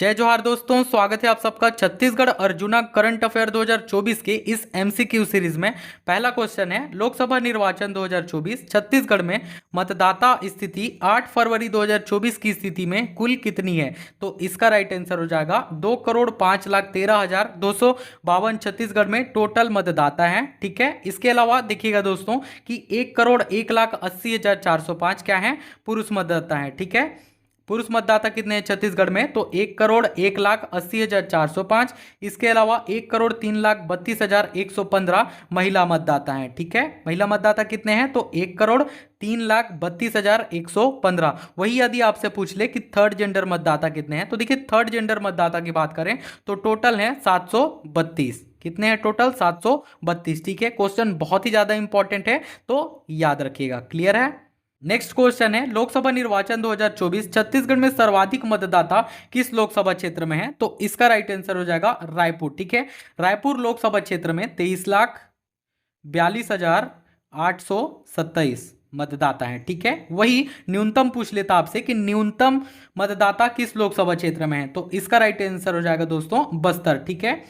जय जोहार दोस्तों, स्वागत है आप सबका छत्तीसगढ़ अर्जुना करंट अफेयर 2024 के इस एमसीक्यू सीरीज में। पहला क्वेश्चन है, लोकसभा निर्वाचन 2024 छत्तीसगढ़ में मतदाता स्थिति 8 फरवरी 2024 की स्थिति में कुल कितनी है? तो इसका राइट आंसर हो जाएगा 2,05,13,252 छत्तीसगढ़ में टोटल मतदाता हैं। ठीक है, इसके अलावा देखिएगा दोस्तों कि 1,01,80,405 क्या है? पुरुष मतदाता है। ठीक है, पुरुष मतदाता कितने हैं छत्तीसगढ़ में? तो 1,01,80,405। इसके अलावा 1,03,32,115 महिला मतदाता हैं। ठीक है, महिला मतदाता कितने हैं? तो 1,03,32,115। वही यदि आपसे पूछ ले कि थर्ड जेंडर मतदाता कितने हैं, तो देखिए थर्ड जेंडर मतदाता की बात करें तो टोटल है 732। कितने हैं टोटल? 732। ठीक है, क्वेश्चन बहुत ही ज्यादा इंपॉर्टेंट है तो याद रखिएगा। क्लियर है? नेक्स्ट क्वेश्चन है, लोकसभा निर्वाचन 2024 छत्तीसगढ़ में सर्वाधिक मतदाता किस लोकसभा क्षेत्र में है? तो इसका राइट आंसर हो जाएगा रायपुर। ठीक है, रायपुर लोकसभा क्षेत्र में 23,42,827 मतदाता है। ठीक है, वही न्यूनतम पूछ लेता आपसे कि न्यूनतम मतदाता किस लोकसभा क्षेत्र में है, तो इसका राइट आंसर हो जाएगा दोस्तों बस्तर। ठीक है,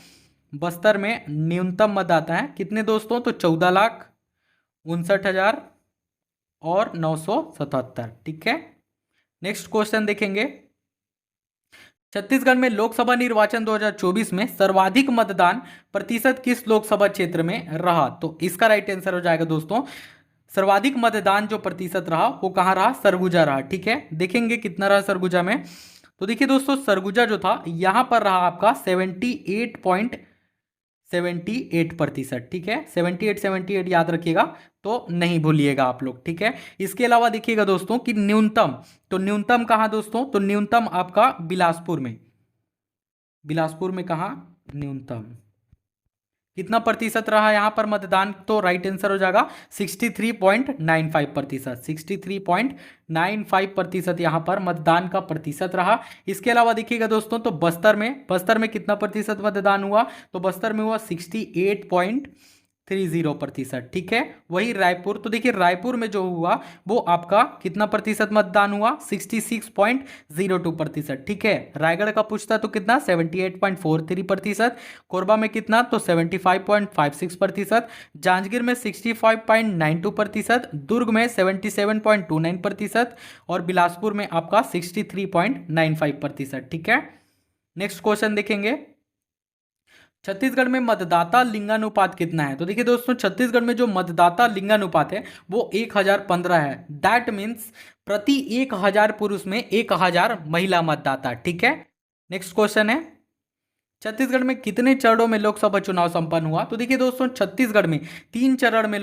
बस्तर में न्यूनतम मतदाता है कितने दोस्तों? तो 14,59,000 और 977। ठीक है, नेक्स्ट क्वेश्चन देखेंगे, छत्तीसगढ़ में लोकसभा निर्वाचन 2024 में सर्वाधिक मतदान प्रतिशत किस लोकसभा क्षेत्र में रहा? तो इसका राइट आंसर हो जाएगा दोस्तों, सर्वाधिक मतदान जो प्रतिशत रहा वो कहां रहा? सरगुजा रहा। ठीक है, देखेंगे कितना रहा सरगुजा में। तो देखिए दोस्तों, सरगुजा जो था यहां पर रहा आपका 78.78%। ठीक है, 78 याद रखिएगा तो नहीं भूलिएगा आप लोग। ठीक है, इसके अलावा देखिएगा दोस्तों कि न्यूनतम, तो न्यूनतम कहां दोस्तों? तो न्यूनतम आपका बिलासपुर में। बिलासपुर में कहां? न्यूनतम कितना प्रतिशत रहा यहां पर मतदान? तो राइट आंसर हो जाएगा 63.95%। 63.95% यहां पर मतदान का प्रतिशत रहा। इसके अलावा देखिएगा दोस्तों, तो बस्तर में कितना प्रतिशत मतदान हुआ? तो बस्तर में हुआ 68.30%। ठीक है, वही रायपुर, तो देखिए रायपुर में जो हुआ वो आपका कितना प्रतिशत मतदान हुआ? 66.02%। ठीक है, रायगढ़ का पूछता तो कितना? 78.43%। कोरबा में कितना? तो 75.56%। जांजगीर में 65.92%। दुर्ग में 77.29% और बिलासपुर में आपका 63.95%। ठीक है, नेक्स्ट क्वेश्चन देखेंगे, छत्तीसगढ़ में मतदाता लिंगानुपात कितना है? तो देखिए दोस्तों, छत्तीसगढ़ में जो मतदाता लिंगानुपात है वो 1015 है। दैट मीन्स प्रति 1000 पुरुष में 1000 महिला मतदाता। ठीक है, नेक्स्ट क्वेश्चन है, छत्तीसगढ़ में कितने चरणों में लोकसभा चुनाव संपन्न हुआ? तो देखिए दोस्तों, छत्तीसगढ़ में 3 चरण में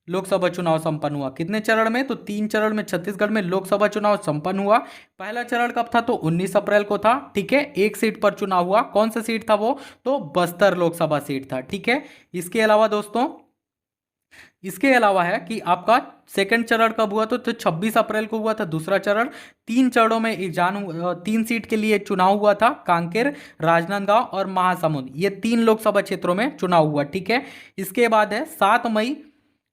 लोकसभा चुनाव संपन्न हुआ। कितने चरण में? तो 3 चरण में छत्तीसगढ़ में लोकसभा चुनाव संपन्न हुआ। पहला चरण कब था? तो 19 अप्रैल को था। ठीक है, एक सीट पर चुनाव हुआ। कौन सा सीट था वो? तो बस्तर लोकसभा सीट था। ठीक है, इसके अलावा दोस्तों, इसके अलावा है कि आपका सेकंड चरण कब हुआ? तो 26 अप्रैल को हुआ था दूसरा चरण। 3 चरणों में 3 सीट के लिए चुनाव हुआ था। कांकेर, राजनांदगांव और महासमुंद, ये 3 लोकसभा क्षेत्रों में चुनाव हुआ। ठीक है, इसके बाद है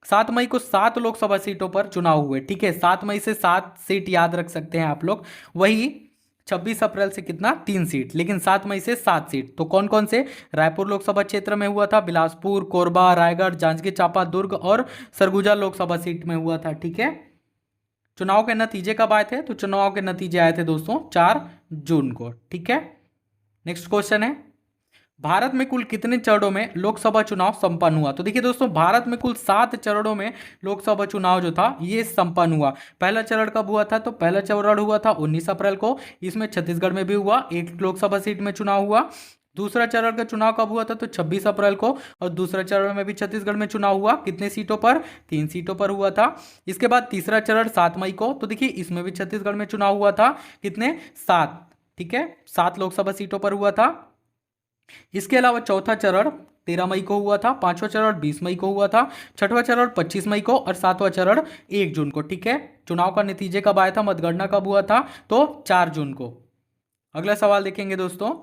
7 मई को 7 लोकसभा सीटों पर चुनाव हुए। ठीक है, 7 मई से 7 सीट याद रख सकते हैं आप लोग। वही 26 अप्रैल से कितना? 3 सीट, लेकिन 7 मई से 7 सीट। तो कौन कौन से? रायपुर लोकसभा क्षेत्र में हुआ था, बिलासपुर, कोरबा, रायगढ़, जांजगीर चांपा, दुर्ग और सरगुजा लोकसभा सीट में हुआ था। ठीक है, चुनाव के नतीजे कब आए थे? तो चुनाव के नतीजे आए थे दोस्तों 4 जून को। ठीक है, नेक्स्ट क्वेश्चन है, भारत में कुल कितने चरणों में लोकसभा चुनाव संपन्न हुआ? तो देखिए दोस्तों, भारत में कुल 7 चरणों में लोकसभा चुनाव जो था ये संपन्न हुआ। पहला चरण कब हुआ था? तो पहला चरण हुआ था 19 अप्रैल को। इसमें छत्तीसगढ़ में भी हुआ, एक लोकसभा सीट में चुनाव हुआ। दूसरा चरण का चुनाव कब हुआ था? तो 26 अप्रैल को, और दूसरा चरण में भी छत्तीसगढ़ में चुनाव हुआ। कितने सीटों पर? 3 सीटों पर हुआ था। इसके बाद तीसरा चरण 7 मई को, तो देखिए इसमें भी छत्तीसगढ़ में चुनाव हुआ था। कितने? 7। ठीक है, 7 लोकसभा सीटों पर हुआ था। इसके अलावा चौथा चरण 13 मई को हुआ था, 5वां चरण 20 मई को हुआ था, 6वां चरण 25 मई को और 7वां चरण 1 जून को। ठीक है, चुनाव का नतीजे कब आया था? मतगणना कब हुआ था? तो 4 जून को। अगला सवाल देखेंगे दोस्तों,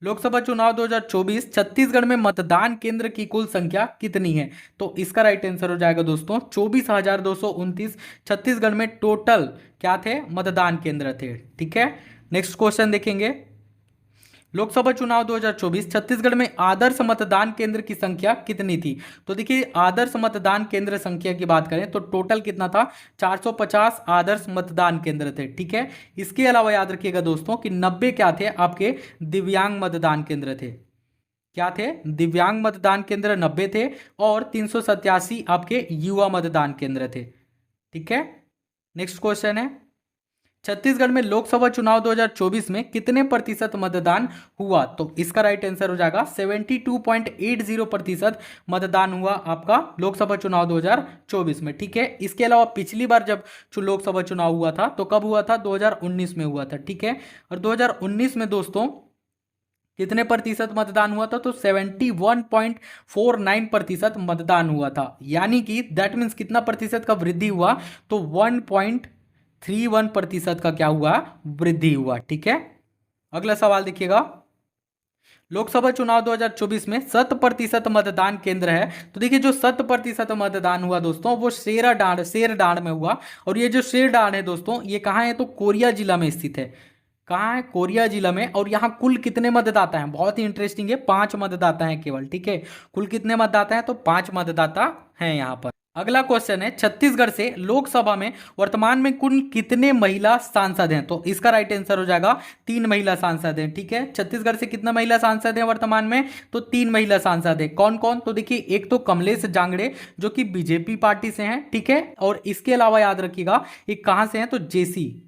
लोकसभा चुनाव 2024 छत्तीसगढ़ में मतदान केंद्र की कुल संख्या कितनी है? तो इसका राइट आंसर हो जाएगा दोस्तों 24,229 छत्तीसगढ़ में टोटल क्या थे? मतदान केंद्र थे। ठीक है, नेक्स्ट क्वेश्चन देखेंगे, लोकसभा चुनाव 2024 छत्तीसगढ़ में आदर्श मतदान केंद्र की संख्या कितनी थी? तो देखिए आदर्श मतदान केंद्र संख्या की बात करें तो टोटल कितना था, 450 आदर्श मतदान केंद्र थे। ठीक है, इसके अलावा याद रखिएगा दोस्तों कि 90 क्या थे, आपके दिव्यांग मतदान केंद्र थे। क्या थे? दिव्यांग मतदान केंद्र 90 थे और 387 आपके युवा मतदान केंद्र थे। ठीक है, नेक्स्ट क्वेश्चन है, छत्तीसगढ़ में लोकसभा चुनाव 2024 में कितने प्रतिशत मतदान हुआ? तो इसका राइट आंसर हो जाएगा 72.80% मतदान हुआ आपका लोकसभा चुनाव 2024 में। ठीक है, इसके अलावा पिछली बार जब लोकसभा चुनाव हुआ था तो कब हुआ था? 2019 में हुआ था। ठीक है, और 2019 में दोस्तों कितने प्रतिशत मतदान हुआ था? तो 71.49% मतदान हुआ था, यानी कि दैट मीन्स कितना प्रतिशत का वृद्धि हुआ? तो 1.31% का क्या हुआ? वृद्धि हुआ। ठीक है, अगला सवाल देखिएगा, लोकसभा चुनाव 2024 में 100% मतदान केंद्र है। तो देखिए जो 100% मतदान हुआ दोस्तों वो शेरडांड में हुआ। और ये जो शेरडांड है दोस्तों ये कहाँ है? तो कोरिया जिला में स्थित है। कहाँ है? कोरिया जिला में। और यहाँ कुल कितने मतदाता हैं? बहुत ही इंटरेस्टिंग है, 5 मतदाता हैं केवल। ठीक है, कुल कितने मतदाता हैं? तो 5 मतदाता हैं यहाँ पर। अगला क्वेश्चन है, छत्तीसगढ़ से लोकसभा में वर्तमान में कुल कितने महिला सांसद हैं? तो इसका राइट आंसर हो जाएगा 3 महिला सांसद हैं। ठीक है, छत्तीसगढ़ से कितना महिला सांसद हैं वर्तमान में? तो 3 महिला सांसद हैं। कौन कौन? तो देखिए एक तो कमलेश जांगड़े जो कि बीजेपी पार्टी से हैं। ठीक है, और इसके अलावा याद रखिएगा एक कहां से हैं? तो जेसी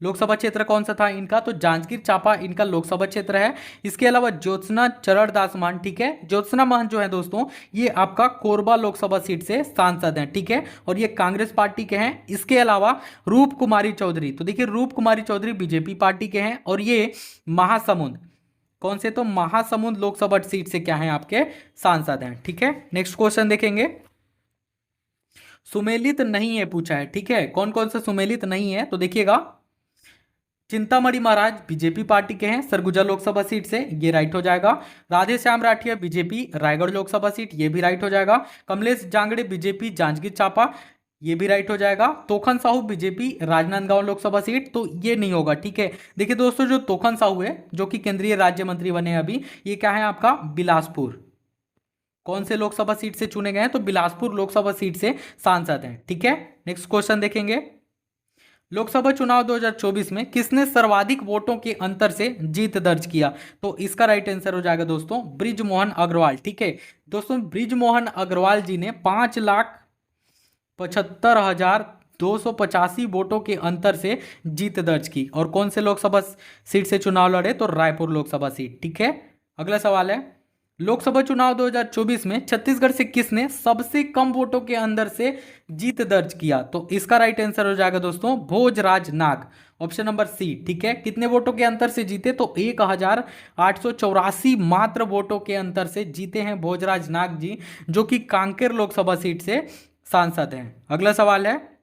लोकसभा क्षेत्र कौन सा था इनका? तो जांजगीर चांपा इनका लोकसभा क्षेत्र है। इसके अलावा ज्योत्सना चरणदास महंत, ठीक है, ज्योत्सना महंत जो है दोस्तों ये आपका कोरबा लोकसभा सीट से सांसद हैं। ठीक है, और ये कांग्रेस पार्टी के हैं। इसके अलावा रूप कुमारी चौधरी, तो देखिए रूप कुमारी चौधरी बीजेपी पार्टी के हैं और ये महासमुंद, कौन से? तो महासमुंद लोकसभा सीट से क्या है? आपके सांसद हैं। ठीक है, नेक्स्ट क्वेश्चन देखेंगे, सुमेलित नहीं है पूछा है। ठीक है, कौन कौन सा सुमेलित नहीं है? तो देखिएगा चिंतामणि महाराज बीजेपी पार्टी के हैं सरगुजा लोकसभा सीट से, ये राइट हो जाएगा। राधे श्याम राठिया बीजेपी रायगढ़ लोकसभा सीट, ये भी राइट हो जाएगा। कमलेश जांगड़े बीजेपी जांजगीर चांपा, ये भी राइट हो जाएगा। तोखन साहू बीजेपी राजनांदगांव लोकसभा सीट, तो ये नहीं होगा। ठीक है, देखिए दोस्तों जो तोखन साहू है जो कि केंद्रीय राज्य मंत्री बने अभी, ये क्या है आपका? बिलासपुर, कौन से लोकसभा सीट से चुने गए हैं? तो बिलासपुर लोकसभा सीट से सांसद हैं। ठीक है, नेक्स्ट क्वेश्चन देखेंगे, लोकसभा चुनाव 2024 में किसने सर्वाधिक वोटों के अंतर से जीत दर्ज किया? तो इसका राइट आंसर हो जाएगा दोस्तों बृजमोहन अग्रवाल। ठीक है दोस्तों, बृजमोहन अग्रवाल जी ने 5,75,285 वोटों के अंतर से जीत दर्ज की। और कौन से लोकसभा सीट से चुनाव लड़े? तो रायपुर लोकसभा सीट। ठीक है, अगला सवाल है, लोकसभा चुनाव 2024 में छत्तीसगढ़ से किसने सबसे कम वोटों के अंदर से जीत दर्ज किया? तो इसका राइट आंसर हो जाएगा दोस्तों भोजराज नाग, ऑप्शन नंबर सी। ठीक है, कितने वोटों के अंतर से जीते? तो 1,884 मात्र वोटों के अंतर से जीते हैं भोजराज नाग जी, जो कि कांकेर लोकसभा सीट से सांसद हैं। अगला सवाल है,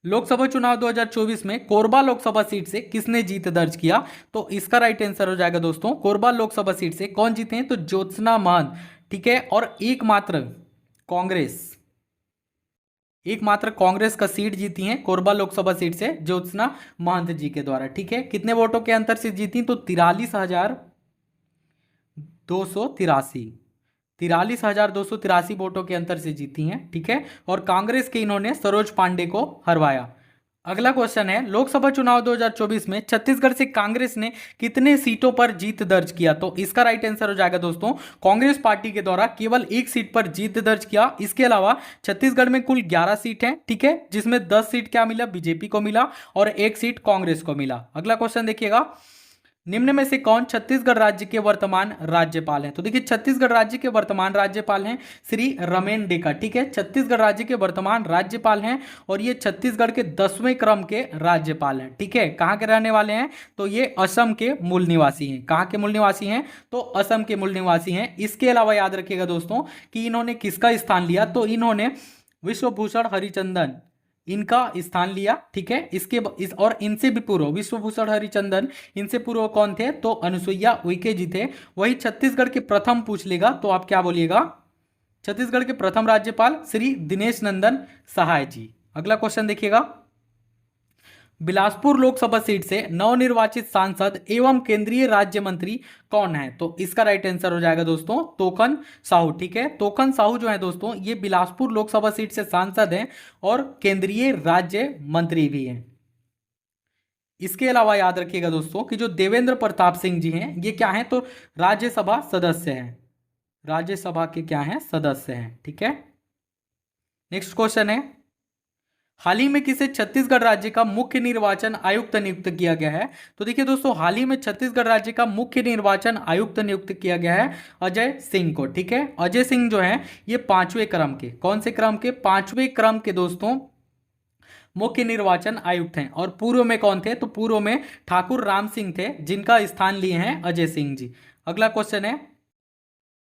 लोकसभा चुनाव 2024 में कोरबा लोकसभा सीट से किसने जीत दर्ज किया? तो इसका राइट आंसर हो जाएगा दोस्तों कोरबा लोकसभा सीट से कौन जीते हैं? तो ज्योत्सना महंत। ठीक है, और एकमात्र कांग्रेस का सीट जीती हैं कोरबा लोकसभा सीट से ज्योत्सना महंत जी के द्वारा। ठीक है, कितने वोटों के अंतर से जीती? तो 43,283 वोटों के अंतर से जीती हैं। ठीक है, और कांग्रेस के इन्होंने सरोज पांडे को हरवाया। अगला क्वेश्चन है, लोकसभा चुनाव 2024 में छत्तीसगढ़ से कांग्रेस ने कितने सीटों पर जीत दर्ज किया? तो इसका राइट आंसर हो जाएगा दोस्तों कांग्रेस पार्टी के द्वारा केवल 1 सीट पर जीत दर्ज किया। इसके अलावा छत्तीसगढ़ में कुल 11 सीट हैं। ठीक है, जिसमें 10 सीट क्या मिला? बीजेपी को मिला और 1 सीट कांग्रेस को मिला। अगला क्वेश्चन देखिएगा, निम्न में से कौन छत्तीसगढ़ राज्य के वर्तमान राज्यपाल हैं? तो देखिए छत्तीसगढ़ राज्य के वर्तमान राज्यपाल हैं श्री रमेन डेका। ठीक है, छत्तीसगढ़ राज्य के वर्तमान राज्यपाल हैं और ये छत्तीसगढ़ के 10वें क्रम के राज्यपाल हैं। ठीक है, कहाँ के रहने वाले हैं? तो ये असम के मूल निवासी हैं। कहाँ के मूल निवासी हैं? तो असम के मूल निवासी हैं। इसके अलावा याद रखिएगा दोस्तों कि इन्होंने किसका स्थान लिया? तो इन्होंने विश्वभूषण हरिचंदन इनका स्थान लिया। ठीक है, और इनसे भी पूर्व विश्वभूषण हरिचंदन, इनसे पूर्व कौन थे? तो अनुसुईया उइके जी थे। वही छत्तीसगढ़ के प्रथम पूछ लेगा तो आप क्या बोलिएगा? छत्तीसगढ़ के प्रथम राज्यपाल श्री दिनेश नंदन सहाय जी। अगला क्वेश्चन देखिएगा, बिलासपुर लोकसभा सीट से नवनिर्वाचित सांसद एवं केंद्रीय राज्य मंत्री कौन है? तो इसका राइट आंसर हो जाएगा दोस्तों तोखन साहू। ठीक है, तोखन साहू जो है दोस्तों ये बिलासपुर लोकसभा सीट से सांसद हैं और केंद्रीय राज्य मंत्री भी हैं। इसके अलावा याद रखिएगा दोस्तों कि जो देवेंद्र प्रताप सिंह जी हैं ये क्या हैं? तो राज्यसभा सदस्य हैं, राज्यसभा के क्या हैं? सदस्य हैं। ठीक है, नेक्स्ट क्वेश्चन है, हाल ही में किसे छत्तीसगढ़ राज्य का मुख्य निर्वाचन आयुक्त नियुक्त किया गया है? तो देखिए दोस्तों हाल ही में छत्तीसगढ़ राज्य का मुख्य निर्वाचन आयुक्त नियुक्त किया गया है अजय सिंह को। ठीक है, अजय सिंह जो है ये 5वें क्रम के, कौन से क्रम के? 5वें क्रम के दोस्तों मुख्य निर्वाचन आयुक्त हैं। और पूर्व में कौन थे? तो पूर्व में ठाकुर राम सिंह थे जिनका स्थान लिए हैं अजय सिंह जी। अगला क्वेश्चन है,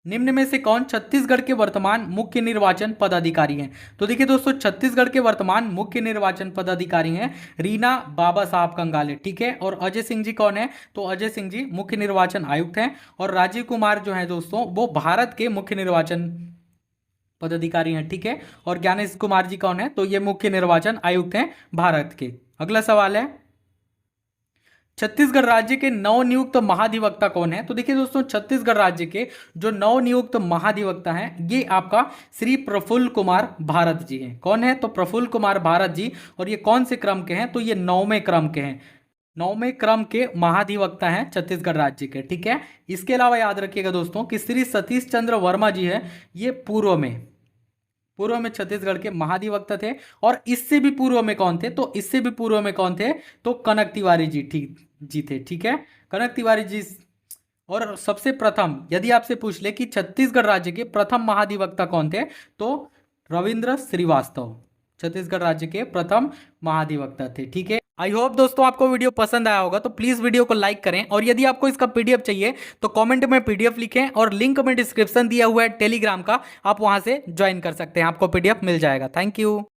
निम्न में से कौन छत्तीसगढ़ के वर्तमान मुख्य निर्वाचन पदाधिकारी हैं? तो देखिए दोस्तों छत्तीसगढ़ के वर्तमान मुख्य निर्वाचन पदाधिकारी हैं रीना बाबा साहब कंगाले। ठीक है, और अजय सिंह जी कौन है? तो अजय सिंह जी मुख्य निर्वाचन आयुक्त हैं। और राजीव कुमार जो है दोस्तों वो भारत के मुख्य निर्वाचन पदाधिकारी हैं। ठीक है, और ज्ञानेश कुमार जी कौन है? तो ये मुख्य निर्वाचन आयुक्त हैं भारत के। अगला सवाल है, छत्तीसगढ़ राज्य के नवनियुक्त महाधिवक्ता कौन है? तो देखिए दोस्तों छत्तीसगढ़ राज्य के जो नवनियुक्त महाधिवक्ता हैं ये आपका श्री प्रफुल्ल कुमार भारत जी हैं। कौन है? तो प्रफुल्ल कुमार भारत जी। और ये कौन से क्रम के हैं? तो ये 9वें क्रम के हैं, 9वें क्रम के महाधिवक्ता हैं छत्तीसगढ़ राज्य के। ठीक है, इसके अलावा याद रखिएगा दोस्तों कि श्री सतीश चंद्र वर्मा जी है ये पूर्व में छत्तीसगढ़ के महाधिवक्ता थे। और इससे भी पूर्व में कौन थे? तो इससे भी पूर्व में कौन थे? तो कनक तिवारी जी जी थे। ठीक है, कनक तिवारी जी। और सबसे प्रथम यदि आपसे पूछ ले कि छत्तीसगढ़ राज्य के प्रथम महाधिवक्ता कौन थे? तो रविंद्र श्रीवास्तव छत्तीसगढ़ राज्य के प्रथम महाधिवक्ता थे। ठीक है, आई होप दोस्तों आपको वीडियो पसंद आया होगा, तो प्लीज वीडियो को लाइक करें। और यदि आपको इसका पीडीएफ चाहिए तो कमेंट में पीडीएफ लिखें और लिंक में डिस्क्रिप्शन दिया हुआ है टेलीग्राम का, आप वहां से ज्वाइन कर सकते हैं, आपको पीडीएफ मिल जाएगा। Thank you.